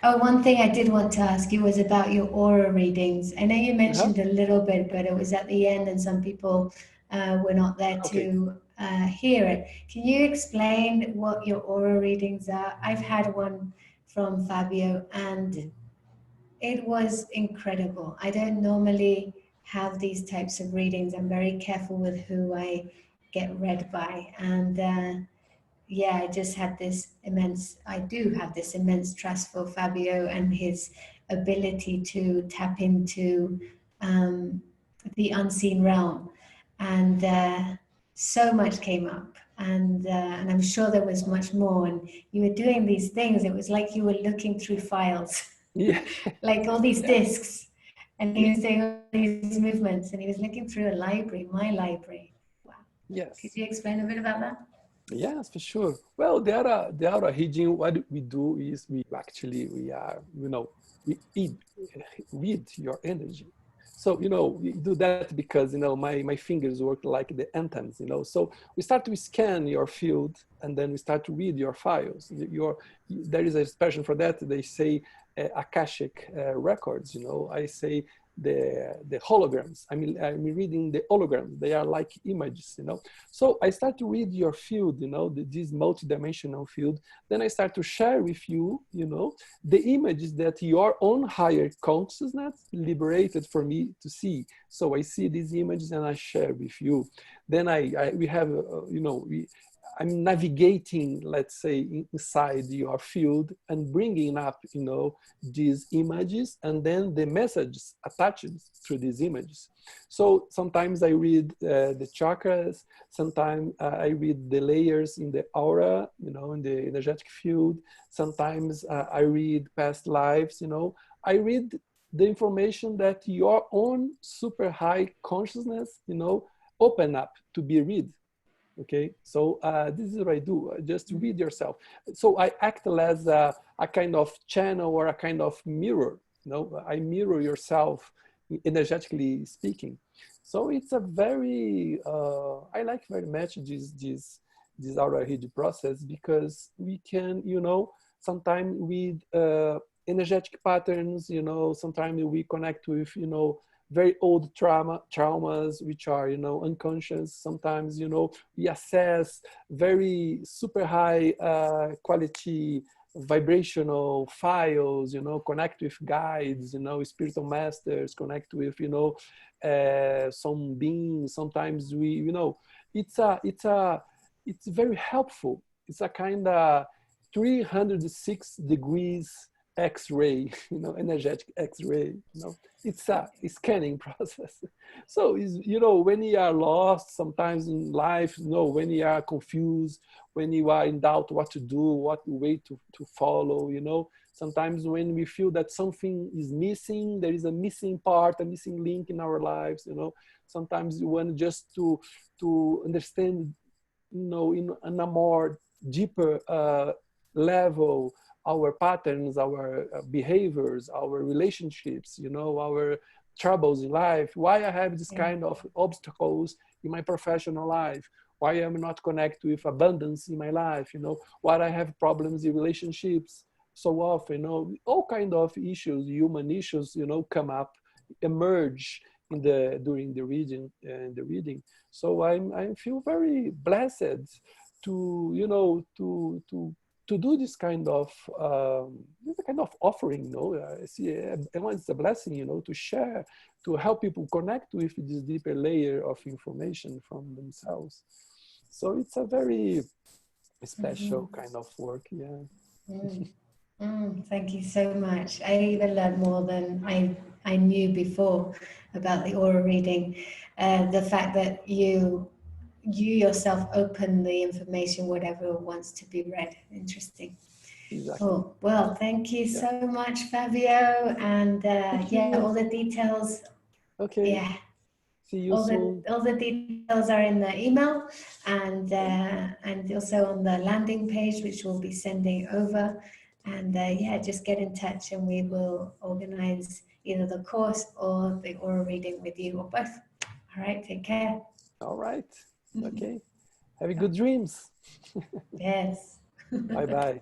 Oh, one thing I did want to ask you was about your aura readings. I know you Uh-huh. mentioned a little bit, but it was at the end, and some people were not there Okay. to hear it. Can you explain what your aura readings are? I've had one from Fabio, and Mhm. it was incredible. I don't normally have these types of readings. I'm very careful with who I get read by, and yeah, I just had this immense, I do have this immense trust for Fabio and his ability to tap into um, the unseen realm. And so much came up. And I'm sure there was much more. And you were doing these things. It was like you were looking through files, Yeah. like all these Yeah. discs. And he Yeah. was doing all these movements. And he was looking through a library, my library. Wow. Could Yes. you explain a bit about that? Yes, for sure. Well, the other region, what we do is we actually, we are, we read your energy. So, we do that because, my fingers work like the antennas, So we start to scan your field and then we start to read your files. There is a expression for that. They say Akashic records, I say the holograms. I'm reading the holograms. They are like images, So I start to read your field, this multidimensional field. Then I start to share with you, the images that your own higher consciousness liberated for me to see. So I see these images and I share with you. Then we have, I'm navigating, let's say, inside your field and bringing up, these images and then the messages attached to these images. So sometimes I read the chakras, sometimes I read the layers in the aura, in the energetic field. Sometimes I read past lives, I read the information that your own super high consciousness, open up to be read. Okay, so this is what I do. Just read yourself. So I act as a kind of channel or a kind of mirror. I mirror yourself, energetically speaking. So it's a very I like very much this aura read process because we can, sometimes with energetic patterns, sometimes we connect with, very old traumas which are, unconscious. Sometimes, we assess very super high quality vibrational files, connect with guides, spiritual masters, connect with, some beings. Sometimes we, it's very helpful. It's a kind of 306 degrees X-ray, energetic X-ray, it's a scanning process. So, when you are lost sometimes in life, when you are confused, when you are in doubt what to do, what way to follow, sometimes when we feel that something is missing, there is a missing part, a missing link in our lives, sometimes you want just to understand, in a more deeper level, our patterns, our behaviors, our relationships, our troubles in life, why I have this Yeah. kind of obstacles in my professional life, why I'm not connected with abundance in my life, why I have problems in relationships so often, all kind of issues, human issues, come up, emerge during the reading. So I feel very blessed to, to do this kind of offering, I see, and it's a blessing, to share, to help people connect with this deeper layer of information from themselves. So it's a very Mm-hmm. special kind of work, yeah. Mm. Thank you so much. I even learned more than I knew before about the aura reading. The fact that you yourself open the information, whatever wants to be read. Interesting. Exactly. Cool. Well, thank you Yeah. so much, Fabio. And Thank yeah, all you. the details. Okay. Yeah, See you soon. all the details are in the email, Okay. and also on the landing page, which we'll be sending over. And yeah, just get in touch, and we will organize either the course or the aura reading with you, or both. All right, take care. All right. Okay. Have a good dreams. Yes. Bye bye.